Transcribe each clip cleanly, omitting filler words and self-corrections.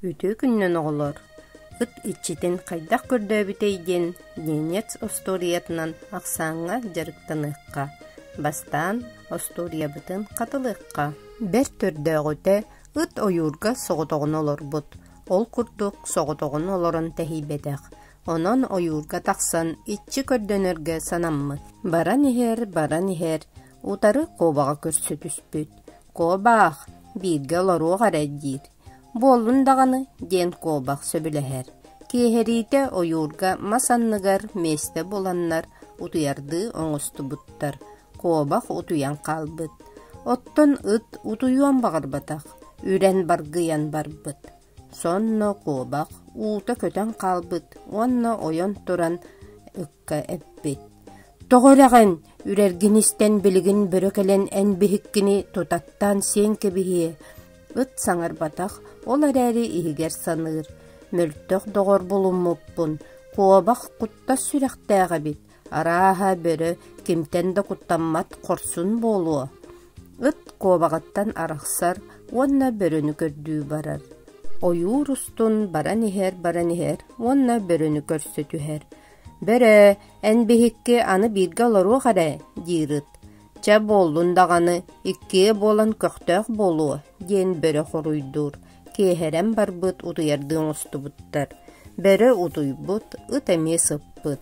Үтө күннен оғылар. Ыт иччитин қайдақ көрдөбүтейден Ненец осториятынан ақсаңға жарықтаныққа. Бастан осториябытын қатылыққа. Бер төрдөгөте ыт ойурга соғытоғын олар бұд. Ол күрдік соғытоғын оларын тәхибедек. Онон ойурга тақсан иччи көрдөнөргө санаммыт. Баран ихер, утары қобаға көрсі түспүт. Қобақ, бирге олару ғараддир. Болун дағаны ден қобақ сөбіләхер. Кейхерите ойурга масанныгар месте боланнар утуярды оңысты бұттар. Қобақ утуян қалбыт. Оттон ыт утуюан бағарбатақ. Үрен баргыян барбыт. Сонно қобақ ута көтен қалбыт. Онно ойон туран үкка эппит. Тоғырағын үрергіністен білігін бүрекелен ән бігіккіні тутаттан сен кебіхе. Ыт саңар батақ, ол әрәрі игер саныр. Мөлттөк доғыр болуммуппун. Қобақ құтта сүрәқтәға бит. Араға бөрі кемтенді құттаммат қорсын болуы. Ыт қобағаттан арақсар, онна бөріні көрдүү барар. Ойур устун баран ихер, онна бөріні көрсі түхер. Бөрі, ән бігікке аны бирге олару ғара, дейріт. Ча болдун дағаны, икке болан көқтөк болуы, ден бөрі хоруйдур. Кейхерен барбыт утуярдың ұстыбыттар. Бөрі утуйбыт, ыт әме сыппыт.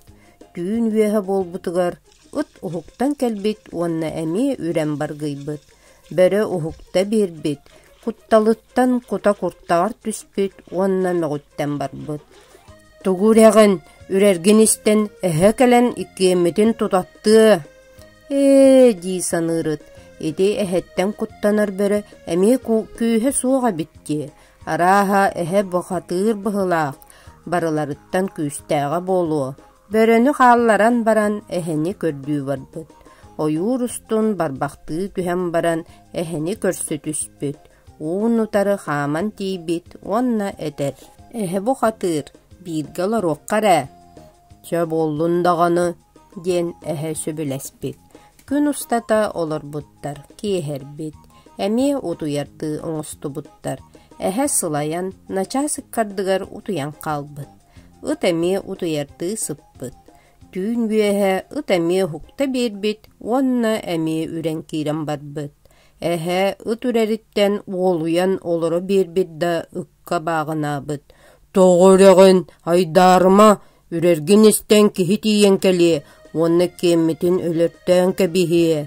Түйін үйеға болбытыгар, ыт ухуктан кәлбет, онна әме үрен баргыйбыт. Бөрі ухукта бербет, құтталыттан құта құрттағар түспет, онна мәғыттан барбыт. Тугурягын үрергеністен әхе кәлен иккеметін тұтатты. Дей санырыт. Эде әхеттен құттанар бөрі әме күйе суға бітті. Араға әхе бұқатыр бұғылақ. Барыларыттан күйістәға болуы. Бөріні қалларан баран әхені көрдүү барбыт. Ойур устун барбақты түхен баран әхені көрсі түспіт. Уын ұтары хаман тейбет, онна әдер. Әхе бұқатыр. Биргелар оққара. Ча болундағаны ден әхе сөбіләспет. Күн ұстата олар бұттар, кейхер бет. Әме утуярды оңысты бұттар. Әхе сылаян, начасық кардығар утуян қалбыт. Ыт әме утуярды сыппыт. Түйін бүйәхе ыт әме хукта бербет, онна әме үрен кейрен барбыт. Әхе ыт үреріттен олуян олары бербет да үкка бағына бұт. Тоғырығын айдарыма үрергеністен кехи тиен кәле, оны кемметін өлірттен кәбіхе.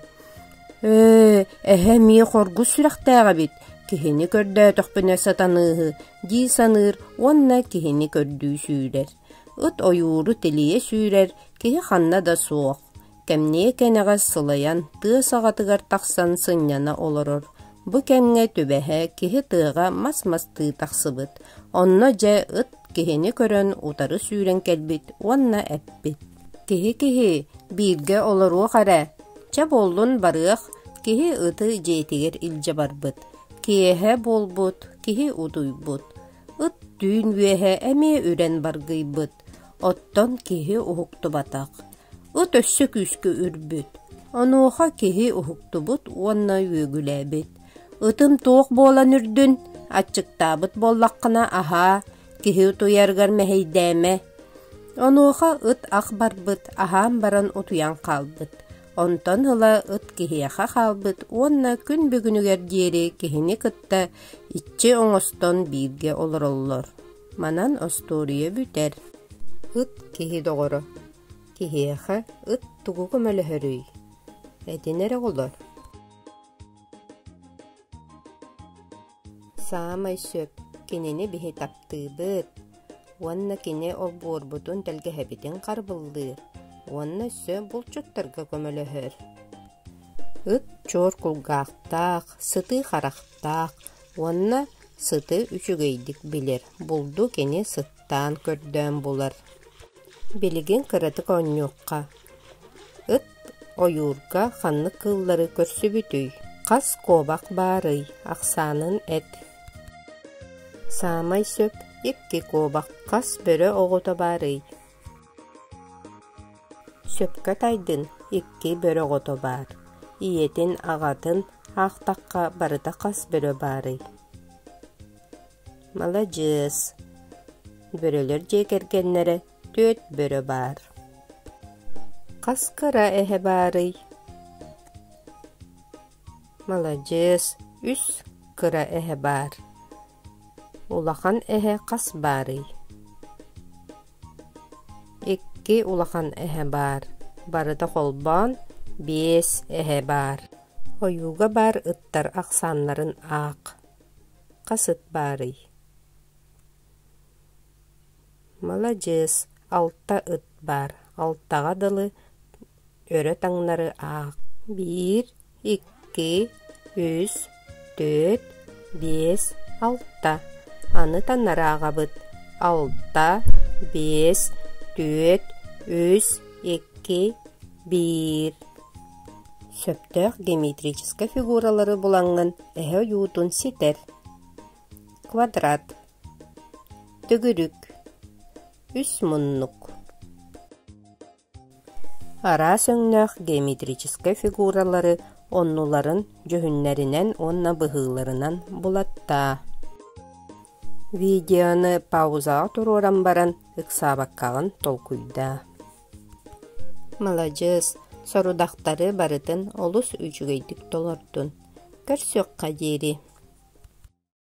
Әхе мие қоргу сүрәқтәға бет, кехені көрді тоқпіне сатанығы, дей саныр, онна кехені көрді сүйрер. Үт ойуыры телие сүйрер, кехи қанна да соқ. Кәмне кәнеға сылаян, тығы сағатығар тақсан сынняна олырыр. Бұ кәмге төбәхе кехи тыға мас-мас тығы тақсыбыт. Онна жа ыт кехені көрін утары сүйрен кәлбет, онна әппет. Кехи бирге олару қара. Ча болдун барық, кехи ыты жетегер илже барбыт. Кехе болбыт, кехи удуйбыт. Ыт дүйін үйеhe әме үрен баргыйбыт. Оттон кехи ухукту батақ. Ыт өссі күскі үрбіт. Онуға кехи ухукту бұт, онна үйгіләбет. Ытым тоқ болан үрдін, атчықтабыт боллаққына аха, кехи утуяргар мәхейдәме. Онуға ыт ақ барбыт, ахам баран утуян қалбыт. Онтон ыла ыт кехияха қалбыт, онна күн бүгінігер дері кехini кытта итче оңостон бирге олыроллор. Манан остория бүтер. Ыт кехи доғыры. Кехияха ыт тугу көмөлі хөрүй. Әденері олар. Самай сөп, кенені бихе таптыбыт. Уанна кене ол борбутун тәлге хәбитен қарбылды. Уанна сөп бұлчуттарға көмөлі хөр. Ыт чор кулгақтақ, сыты қарақтақ. Уанна сыты үчігейдік білер. Бұлду кене сыттан көрден болар. Белеген кыратык оннюққа. Ыт ойурга ханны кыллары көрсі бүтүй. Қас қобақ барый, ақсанын әт. Самай сөп, икки қобақ қас бөрі оғыта барый. Сөпка тайдын, икки бөрі оғыта бар. Иетін ағатын ақтаққа барыта қас бөрі барый. Молодец. Бөрөлөр жекергеннері 4 бөрө бар. Қас кыра эһэ барый? Молодец. 3 кыра эһэ бар. Улахан эһэ қас барый? 2 улахан эһэ бар. Барыта холбан 5 эһэ бар. Ойуга бар ыттар ақсанларын ақ. Қасыт барый? Молодец. 6 ыт бар. 6-ға дылы өрө таңнары ақ. 1, 2, 3, 4, 5, 6. Аны таннары ағабыт. 6, 5, 4, 3, 2, 1. Сөптөк геометрическа фигуралары булаңын эһэ юутун ситер. Квадрат. Төгүрүк. 3 муннук. Ара сөңнөх геометрическа фигуралары оннуларын жөһүннәринен онна быһыыларынан булатта. Видеоны паузаға туруран баран ыксабаккагын толкуйда. Молодец. Сорудақтары барытын олус үчүгейдик толордун. Көрсөк кадери.